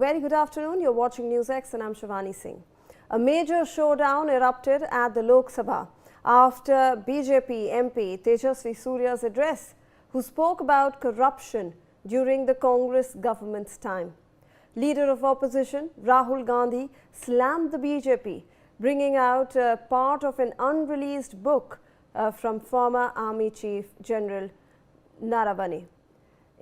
very good afternoon. You're watching NewsX and I'm Shivani Singh. A major showdown erupted at the Lok Sabha after BJP MP Tejasvi Surya's address, who spoke about corruption during the Congress government's time. Leader of opposition Rahul Gandhi slammed the BJP, bringing out part of an unreleased book from former Army Chief General Naravane.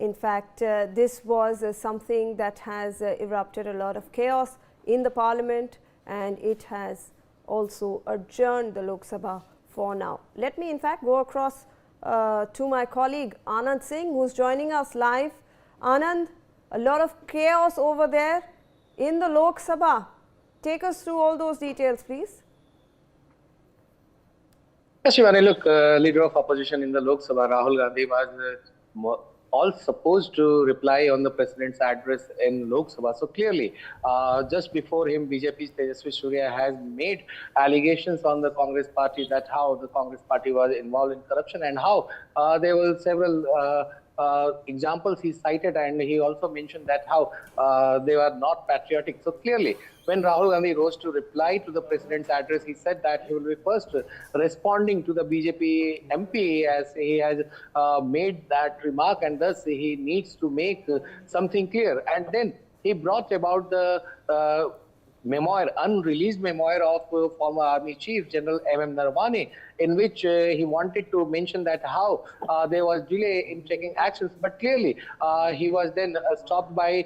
In fact, this was something that has erupted a lot of chaos in the parliament, and it has also adjourned the Lok Sabha for now. Let me in fact go across to my colleague Anand Singh, who's joining us live. Anand, a lot of chaos over there in the Lok Sabha. Take us through all those details, please. Yes, Shivani, look, leader of opposition in the Lok Sabha, Rahul Gandhi, was all supposed to reply on the president's address in Lok Sabha. So clearly, just before him, BJP's Tejasvi Surya has made allegations on the Congress party that how the Congress party was involved in corruption and how there were several examples he cited, and he also mentioned that how they were not patriotic. So clearly, when Rahul Gandhi rose to reply to the president's address, he said that he will be first responding to the BJP MP, as he has made that remark, and thus he needs to make something clear. And then he brought about the memoir, unreleased memoir of former Army Chief General Naravane, in which he wanted to mention that how there was delay in taking actions, but clearly he was then stopped by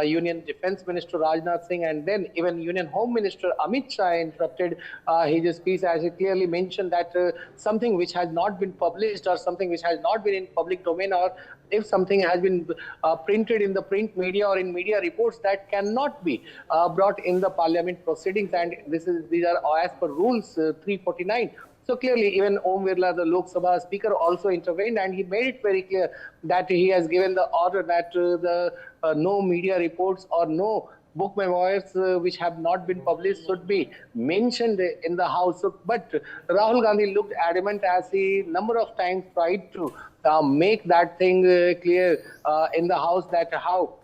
Union Defense Minister Rajnath Singh, and then even Union Home Minister Amit Shah interrupted his speech, as he clearly mentioned that something which has not been published or something which has not been in public domain, or if something has been printed in the print media or in media reports, that cannot be brought in the parliament proceedings, and these are as per rules 349. So clearly, even Om Birla, the Lok Sabha speaker, also intervened, and he made it very clear that he has given the order that no media reports or no book memoirs which have not been published should be mentioned in the House. So, but Rahul Gandhi looked adamant, as he number of times tried to make that thing clear in the House, that how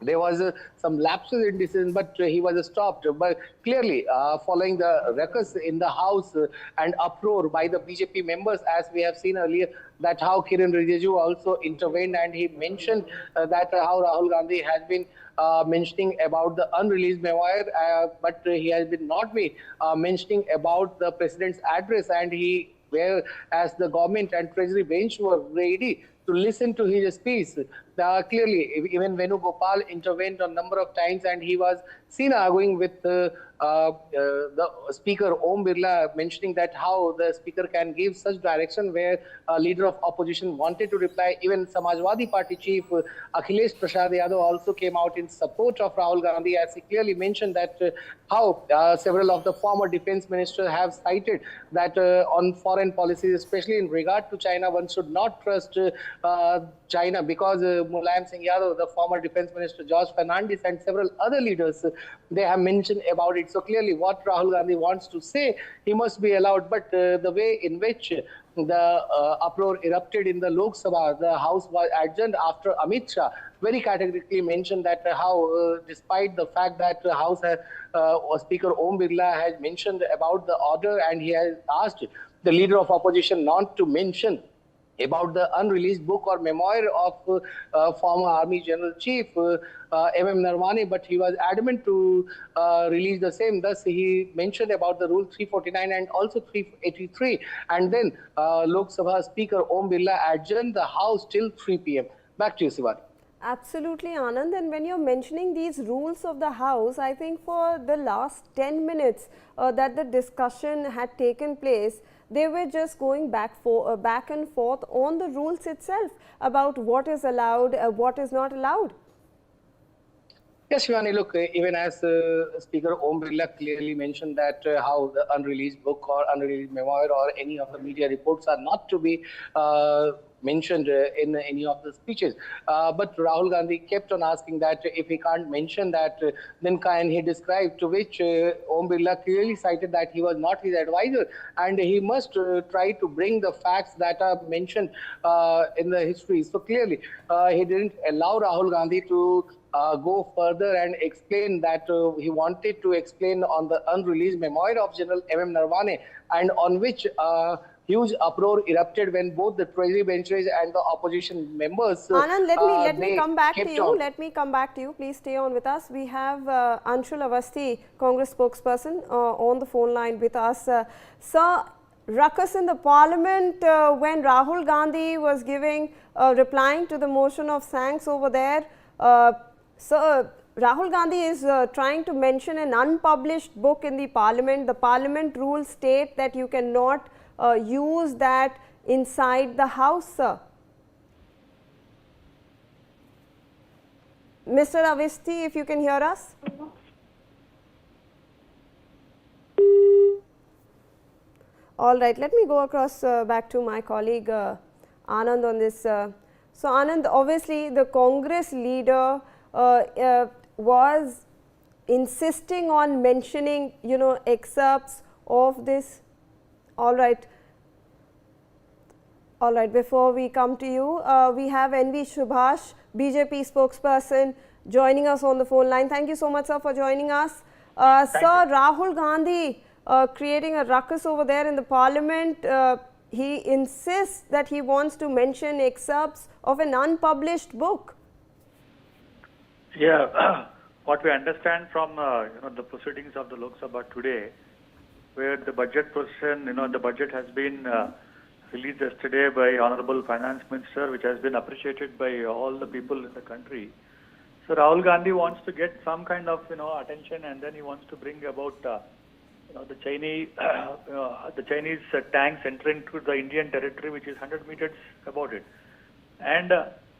there was some lapses in decision, but he was stopped. But clearly, following the ruckus in the House and uproar by the BJP members, as we have seen earlier, that how Kiran Rijiju also intervened, and he mentioned that how Rahul Gandhi has been mentioning about the unreleased memoir, but he has been not been mentioning about the president's address, and he, whereas the government and treasury bench were ready to listen to his speech. Clearly, even Venugopal intervened a number of times, and he was seen arguing with the speaker Om Birla, mentioning that how the speaker can give such direction where a leader of opposition wanted to reply. Even Samajwadi Party chief Akhilesh Prasad Yadav also came out in support of Rahul Gandhi, as he clearly mentioned that how several of the former defense ministers have cited that on foreign policies, especially in regard to China, one should not trust China, because Mulayam Singh Yadav, the former defense minister, George Fernandes, and several other leaders, they have mentioned about it. So clearly, what Rahul Gandhi wants to say, he must be allowed. But the way in which the uproar erupted in the Lok Sabha, the House was adjourned after Amit Shah very categorically mentioned that how, despite the fact that the House Speaker Om Birla has mentioned about the order, and he has asked the leader of opposition not to mention about the unreleased book or memoir of former Army General Chief Naravane, but he was adamant to release the same. Thus, he mentioned about the Rule 349 and also 383. And then Lok Sabha Speaker Om Birla adjourned the House till 3 p.m. Back to you, Shivani. Absolutely, Anand. And when you're mentioning these rules of the House, I think for the last 10 minutes that the discussion had taken place, they were just going back and forth on the rules itself about what is allowed, what is not allowed. Yes, Shivani, look, even as Speaker Om Birla clearly mentioned that how the unreleased book or unreleased memoir or any of the media reports are not to be mentioned in any of the speeches. But Rahul Gandhi kept on asking that if he can't mention that, then can he describe, to which Om Birla clearly cited that he was not his advisor and he must try to bring the facts that are mentioned in the history. So clearly, he didn't allow Rahul Gandhi to go further and explain that he wanted to explain on the unreleased memoir of General M.M. Narawane, and on which huge uproar erupted when both the Treasury benches and the opposition members Anand, let me come back to you. on. Let me come back to you. Please stay on with us. We have Anshul Awasthi, Congress spokesperson, on the phone line with us. Sir, ruckus in the parliament when Rahul Gandhi was replying to the motion of thanks over there. Sir, Rahul Gandhi is trying to mention an unpublished book in the parliament. The parliament rules state that you cannot use that inside the house, sir. Mr. Awasthi, if you can hear us. All right, let me go across back to my colleague Anand on this. So Anand, obviously the Congress leader was insisting on mentioning, excerpts of this. All right, before we come to you, we have NV Subhash, BJP spokesperson, joining us on the phone line. Thank you so much, sir, for joining us. Sir, Rahul Gandhi creating a ruckus over there in the parliament. He insists that he wants to mention excerpts of an unpublished book. Yeah, what we understand from the proceedings of the Lok Sabha today, where the budget portion, the budget has been released yesterday by Honorable Finance Minister, which has been appreciated by all the people in the country. So Rahul Gandhi wants to get some kind of attention, and then he wants to bring about the Chinese tanks entering to the Indian territory, which is 100 meters about it, and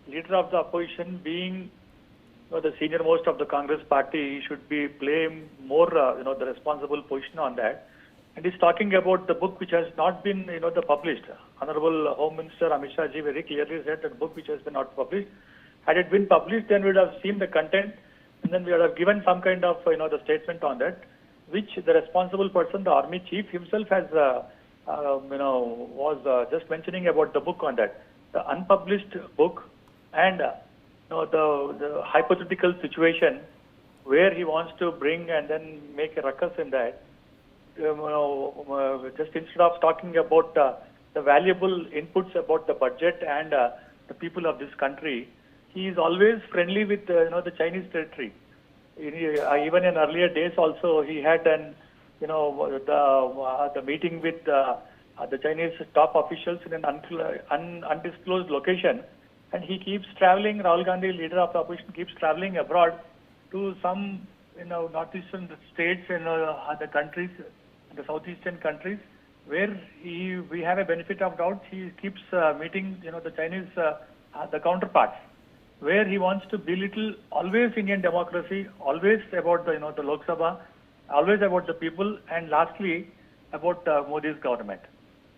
leader of the opposition being the senior most of the Congress party, he should be playing more the responsible position on that. And he's talking about the book which has not been published. Honorable Home Minister Amit Shah ji very clearly said that book which has been not published. Had it been published, then we would have seen the content, and then we would have given some kind of the statement on that, which the responsible person, the army chief himself, has was just mentioning about the book on that, the unpublished book, and the hypothetical situation where he wants to bring and then make a ruckus in that. Just instead of talking about the valuable inputs about the budget and the people of this country, he is always friendly with the Chinese territory. Even in earlier days also, he had the meeting with the Chinese top officials in an undisclosed location, and he keeps traveling. Rahul Gandhi, leader of the opposition, keeps traveling abroad to some northeastern states and other countries, the southeastern countries, where we have a benefit of doubt. He keeps meeting the Chinese the counterparts, where he wants to belittle always Indian democracy, always about the Lok Sabha, always about the people, and lastly about Modi's government.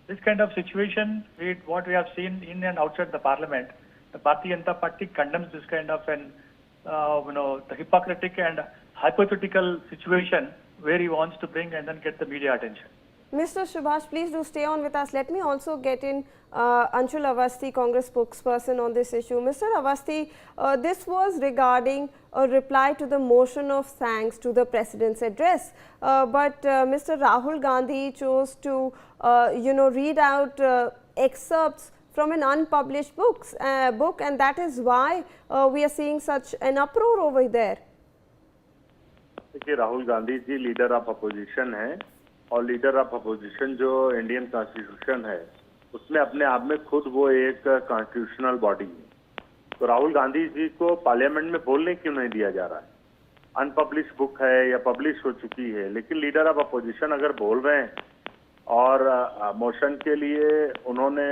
This kind of situation, what we have seen in and outside the parliament, the Bharatiya Janata Party condemns this kind of the hypocritical and hypothetical situation where he wants to bring and then get the media attention. Mr. Subhash, please do stay on with us. Let me also get in Anshul Awasthi, Congress spokesperson, on this issue. Mr. Awasthi, this was regarding a reply to the motion of thanks to the President's address. But Mr. Rahul Gandhi chose to, read out excerpts from an unpublished book, and that is why we are seeing such an uproar over there. देखिए, Rahul Gandhi ji leader of opposition हैं, और leader of opposition जो Indian constitution है उसमें अपने आप में खुद वो एक कॉन्स्टिट्यूशनल बॉडी है। तो राहुल गांधी जी को पार्लियामेंट में बोलने क्यों नहीं दिया जा रहा है? अनपब्लिश बुक है या पब्लिश हो चुकी है, लेकिन लीडर ऑफ अपोजिशन अगर बोल रहे हैं और मोशन के लिए उन्होंने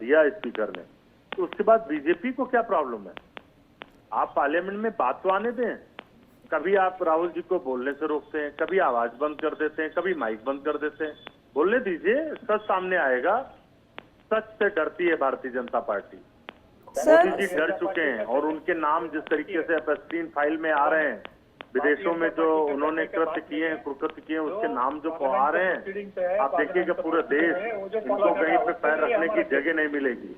दिया स्पीकर ने, तो उसके बाद बीजेपी को क्या प्रॉब्लम है? आप पार्लियामेंट में बात तो आने दें। कभी आप राहुल जी को बोलने से रोकते हैं, कभी आवाज बंद कर देते हैं, कभी माइक बंद कर देते हैं। बोलने दीजिए, सब सामने आएगा। सच से डरती है भारतीय जनता पार्टी। सर मोदी जी डर चुके हैं और उनके नाम जिस तरीके से एफ फाइल में आ रहे हैं, विदेशों में जो उन्होंने कृत्य किए हैं, कुकृत्य किए हैं, उसके नाम जो आ रहे हैं, आप देखिएगा पूरे देश इनको कहीं पे पैर रखने की जगह नहीं मिलेगी।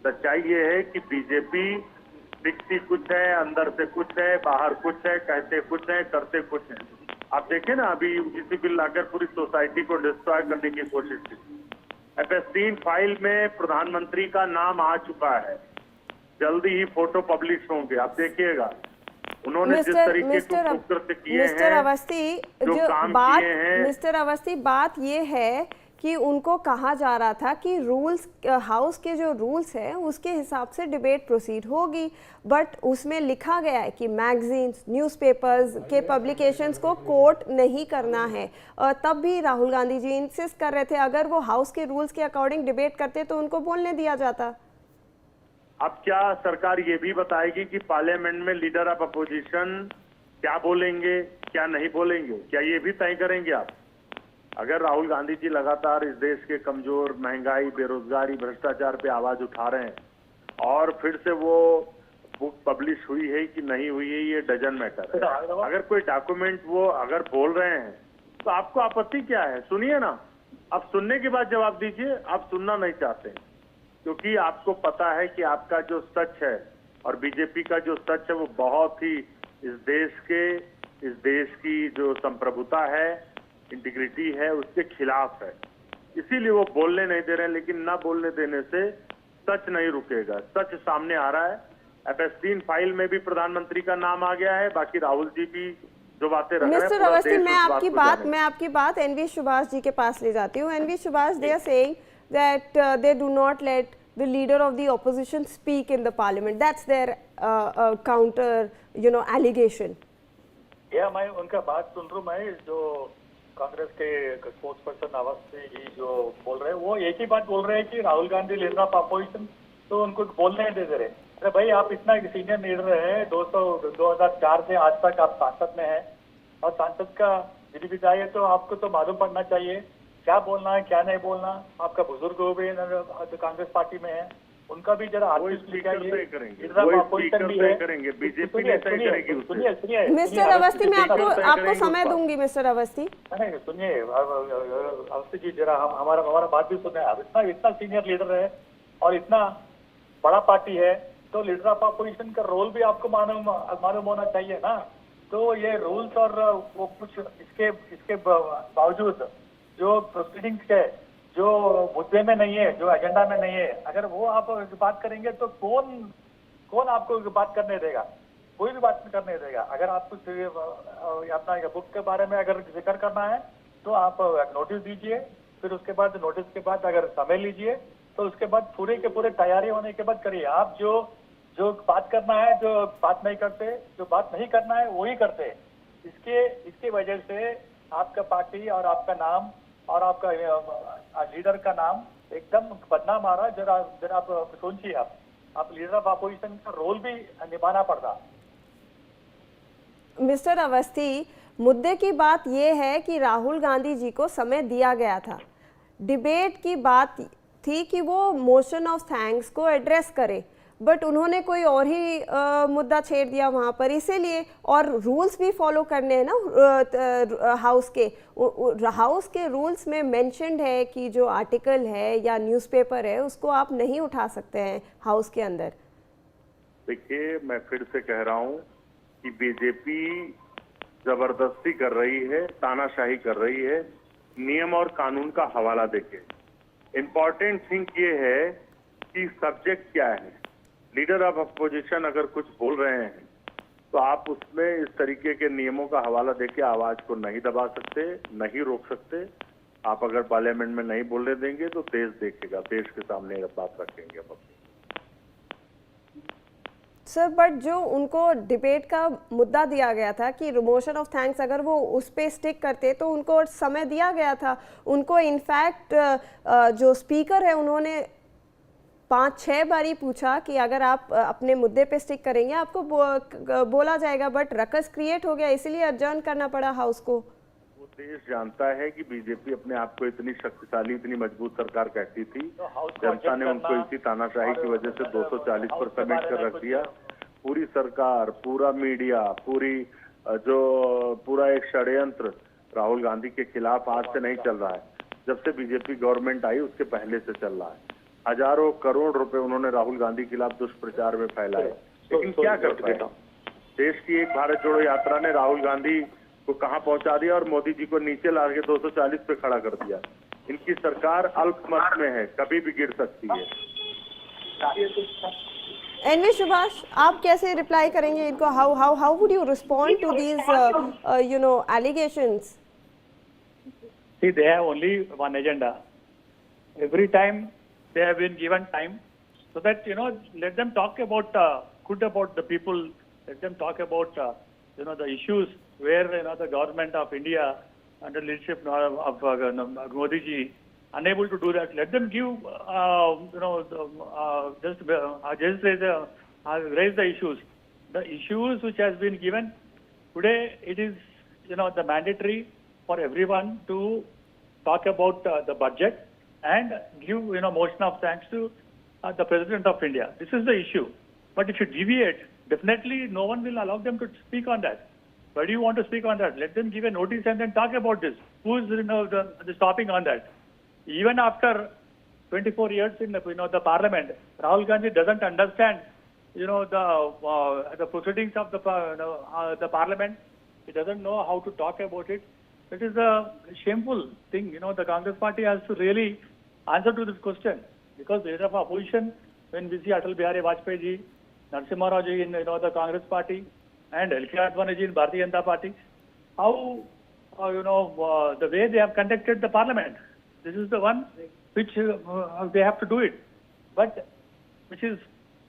सच्चाई ये है कि बीजेपी दिखती कुछ है, अंदर से कुछ है, बाहर कुछ है, कहते कुछ है, करते कुछ है। आप देखें ना, अभी यूजीसी बिल लाकर पूरी सोसाइटी को डिस्ट्रॉय करने की कोशिश की। एफ फाइल में प्रधानमंत्री का नाम आ चुका है, जल्दी ही फोटो पब्लिश होंगे, आप देखिएगा। उन्होंने जिस तरीके के कुकृत्य किए हैं, मिस्टर अवस्थी, जो काम किए हैं, मिस्टर अवस्थी, बात ये है कि उनको कहा जा रहा था कि रूल्स, हाउस के जो रूल्स हैं उसके हिसाब से डिबेट प्रोसीड होगी, बट उसमें लिखा गया है कि मैगजीन्स, न्यूज़पेपर्स के पब्लिकेशंस को कोट नहीं करना है। तब भी राहुल गांधी जी इंसिस्ट कर रहे थे अगर वो हाउस के रूल्स के अकॉर्डिंग डिबेट करते तो उनको बोलने दिया जाता। अब क्या सरकार ये भी बताएगी कि पार्लियामेंट में लीडर ऑफ अपोजिशन क्या बोलेंगे, क्या नहीं बोलेंगे? क्या ये भी तय करेंगे आप? अगर राहुल गांधी जी लगातार इस देश के कमजोर, महंगाई, बेरोजगारी, भ्रष्टाचार पे आवाज उठा रहे हैं और फिर से वो बुक पब्लिश हुई है कि नहीं हुई है, ये डजन मैटर है। अगर कोई डॉक्यूमेंट वो अगर बोल रहे हैं तो आपको आपत्ति क्या है? सुनिए ना, अब सुनने के बाद जवाब दीजिए। आप सुनना नहीं चाहते क्योंकि आपको पता है कि आपका जो सच है और बीजेपी का जो सच है वो बहुत ही इस देश की जो संप्रभुता है, इंटीग्रिटी है, उसके खिलाफ है। इसीलिए वो बोलने नहीं दे रहे हैं, लेकिन ना बोलने देने से सच नहीं रुकेगा। सच सामने आ रहा है। एफ फाइल में भी प्रधानमंत्री का नाम आ गया है, बाकी राहुल जी भी जो बातें रख रहे हैं। मिस्टर अवस्थी, मैं आपकी बात एनवी सुभाष जी के पास ले जाती हूँ। NV Subhash, they are saying that they do not let the leader of the opposition speak in the parliament. That's their counter, allegation. मैं उनका बात सुन रहा हूँ। मैं जो कांग्रेस के स्पोर्ट्स पर्सन अवस्थी जी जो बोल रहे हैं, वो एक ही बात बोल रहे हैं कि Rahul Gandhi leader of opposition, तो उनको बोलने नहीं दे रहे। अरे भाई, आप इतना सीनियर लीडर है, 2004 से आज तक आप सांसद में हैं और सांसद का जीडीपी चाहिए तो आपको तो मालूम पड़ना चाहिए क्या बोलना है, क्या नहीं बोलना। आपका बुजुर्ग हो भी कांग्रेस पार्टी में है, उनका भी जरा बीजेपी करेंगे। मिस्टर अवस्थी, मैं आपको समय दूंगी। मिस्टर अवस्थी, सुनिए, अवस्थी जी जरा हमारा बात भी सुने। अब इतना सीनियर लीडर है और इतना बड़ा पार्टी है, तो लीडर ऑफ अपोजिशन का रोल भी आपको मालूम होना चाहिए ना। तो ये रूल्स और वो कुछ इसके बावजूद जो प्रोसीडिंग्स है, जो मुद्दे में नहीं है, जो एजेंडा में नहीं है, अगर वो आप बात करेंगे तो कौन आपको बात करने देगा? कोई भी बात करने देगा। अगर आपको अपना बुक के बारे में अगर जिक्र करना है तो आप नोटिस दीजिए, फिर उसके बाद नोटिस के बाद अगर समय लीजिए, तो उसके बाद पूरे के पूरे तैयारी होने के बाद करिए। आप जो बात करना है, जो बात नहीं करते, जो बात नहीं करना है वही करते। इसके वजह से आपका पार्टी और आपका नाम और आपका लीडर का नाम एकदम बदनाम आ रहा है। जरा आप सोचिए, आप लीडर ऑफ अपोजिशन का रोल भी निभाना पड़ता। मिस्टर अवस्थी, मुद्दे की बात यह है कि राहुल गांधी जी को समय दिया गया था। डिबेट की बात थी कि वो मोशन ऑफ थैंक्स को एड्रेस करे, बट उन्होंने कोई और ही मुद्दा छेड़ दिया वहाँ पर। इसीलिए, और रूल्स भी फॉलो करने हैं ना हाउस के रूल्स में मेंशन्ड है कि जो आर्टिकल है या न्यूज़पेपर है उसको आप नहीं उठा सकते हैं हाउस के अंदर। देखिए, मैं फिर से कह रहा हूँ कि बीजेपी जबरदस्ती कर रही है, तानाशाही कर रही है। नियम और कानून का हवाला देके इम्पोर्टेंट थिंग ये है कि सब्जेक्ट क्या है। लीडर ऑफ अपोजिशन अगर कुछ बोल रहे हैं तो आप उसमें इस तरीके के नियमों का हवाला देके आवाज को नहीं दबा सकते, नहीं रोक सकते। आप अगर पार्लियामेंट में नहीं बोलने देंगे तो देश देखेगा, देश के सामने बात रखेंगे हम अपनी। सर, बट जो उनको डिबेट का मुद्दा दिया गया था कि मोशन ऑफ थैंक्स, अगर वो उस पर स्टिक करते तो उनको समय दिया गया था। उनको इनफैक्ट जो स्पीकर है उन्होंने 5-6 बारी पूछा कि अगर आप अपने मुद्दे पे स्टिक करेंगे आपको बोला जाएगा, बट रकस क्रिएट हो गया, इसलिए अडजर्न करना पड़ा हाउस को। वो देश जानता है कि बीजेपी अपने आप को इतनी शक्तिशाली, इतनी मजबूत सरकार कहती थी। हाउस को जनता ने adjust उनको करना इसी तानाशाही की वजह से 240 पर समेट कर रख दिया। पूरी सरकार, पूरा मीडिया, पूरा एक षड्यंत्र राहुल गांधी के खिलाफ आज से नहीं चल रहा है। जब से बीजेपी गवर्नमेंट आई उसके पहले से चल रहा है। हजारों करोड़ रुपए उन्होंने राहुल गांधी के खिलाफ दुष्प्रचार में फैलाए, लेकिन क्या कर पाए? देश की एक भारत जोड़ो यात्रा ने राहुल गांधी को कहां पहुंचा दिया और मोदी जी को नीचे ला के 240 पे खड़ा कर दिया। इनकी सरकार अल्पमत में है, कभी भी गिर सकती है। एनवी सुभाष, आप कैसे रिप्लाई करेंगे इनको? How would you respond to these allegations? See, they have only one agenda. Every time they have been given time, so that let them talk about good about the people. Let them talk about the issues where the government of India under leadership of Modi ji unable to do that. Let them give just raise the issues. The issues which has been given today, it is the mandatory for everyone to talk about the budget and give motion of thanks to the President of India. This is the issue. But if you deviate, definitely no one will allow them to speak on that. Why do you want to speak on that? Let them give a notice and then talk about this. Who is stopping on that? Even after 24 years in the parliament, Rahul Gandhi doesn't understand the proceedings of the parliament. He doesn't know how to talk about it. It is a shameful thing. The Congress party has to really answer to this question, because the leader of opposition, when we see Atal Bihari Vajpayee ji, Narasimha Rao ji in the Congress party, and L.K. Advani ji in Bharatiya Janata Party, how the way they have conducted the parliament. This is the one which they have to do it, but which is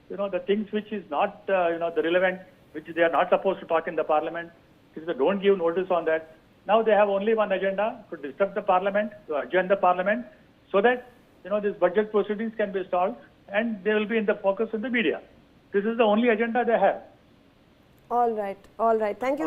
the things which is not the relevant, which they are not supposed to talk in the parliament. If they don't give notice on that, now they have only one agenda: to disturb the parliament, to adjourn the parliament, so that these budget proceedings can be stalled and they will be in the focus of the media. This is the only agenda they have. All right. Thank you so